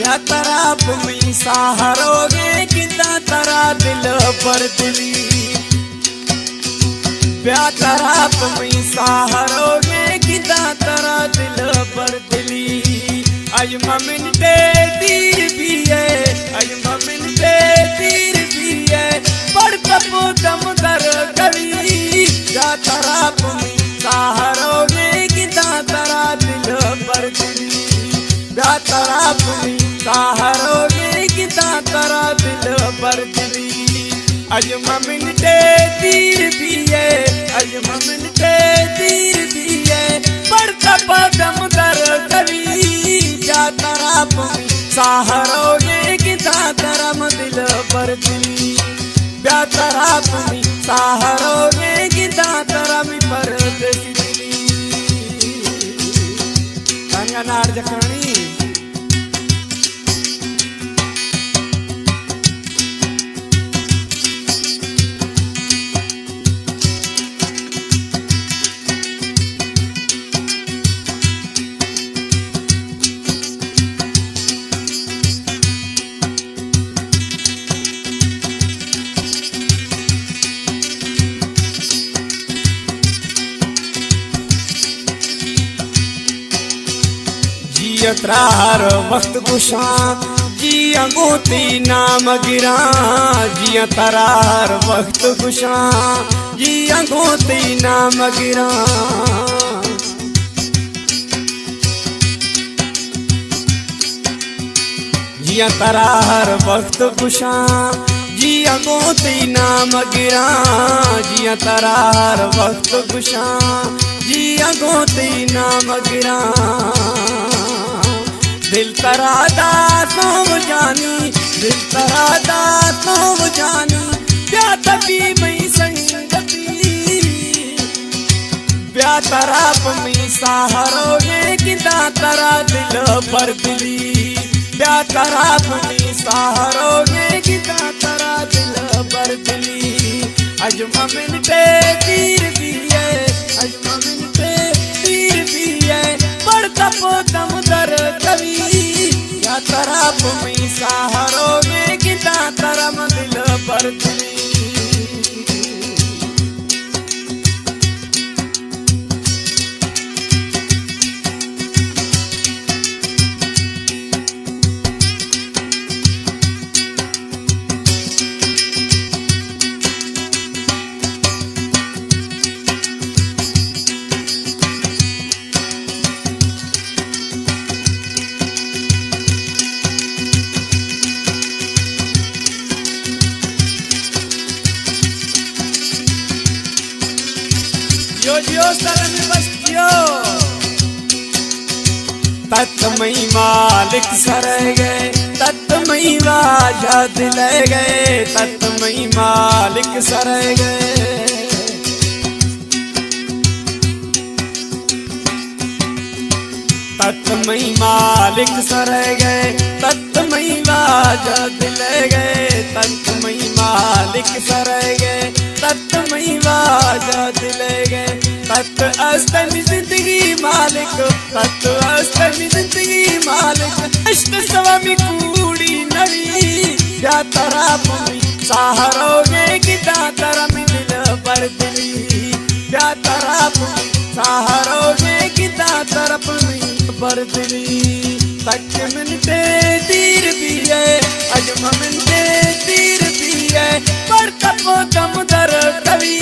ब्या तराप में सहारोगे कितना तरा दिल पर दिली ब्या तराप में सहारोगे कितना तरा दिल पर दिली आज ममिन ते तीर भी है आज ममिन ते तीर भी है पर कपो दम दर गली ब्या तराप में सहारोगे कितना तरा दिल पर दिली ब्या तराप में सहारोगे कितना तरा दिल पर दिली आज ममिन ते तीर भी है आज ममिन ते तीर भी है पर कपो दम दर गली ब्या तराप में सहारोगे कितना तरा दिल पर दिली ब्या तराप में सहारोगे कितना तरा मी पर दिली कंगनार जखणी हर वक्त गुशां जी अंगूती नाम गिरा जी तरार वक्त गुशां जी अंगूती नाम गिरा जी तरार वक्त गुशां जी अंगूती नाम गिरा जी तरार वक्त गुशां जी अंगूती नाम गिरा दिल तरादा तो जानी दिल तरादा तो जानी ब्या तभी मई संगती ब्या तराप में सहारोगे कितना तरा दिल पर दिली ब्या तराप में सहारोगे कितना तरा दिल पर दिली आज ममिन ते तीर भी है आज ममिन ते तीर भी है पर कपो दम दर कभी ब्या तराप में सहारोगे कितना तरा दिल पर दिली तत्मई मालिक सर गए तत्मई वाजाद ले गए तत्मई मालिक सर गए तत्मई मालिक सर गए तत्मई वाजाद ले गए तत्मई मालिक सर गए तत्मई वाजाद ले गए तत् अस्तमी जिंदगी मालिक तत् अस्तमी जिंदगी मालिक अष्ट स्वामी कूड़ी नवी ब्या तराप में सहारोगे कितना तरा मी दिल पर दिली ब्या तराप में सहारोगे कितना तरफ में पर दिली तक मिनटे तीर भी है आज ममिन ते तीर भी है पर कपो दम दर कभी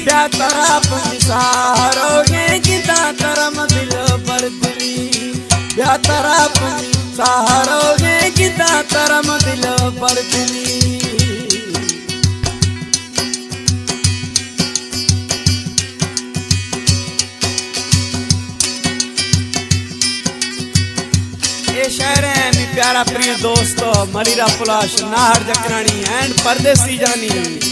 ब्या तराप में सहारोगे कितना तरम दिल पर दिली ब्या तराप में सहारोगे कितना तरम दिल पर दिली शहर है प्यारा प्रिय दोस्तों मरीरा पुलाश नाहर जकरानी एंड परदेसी जानी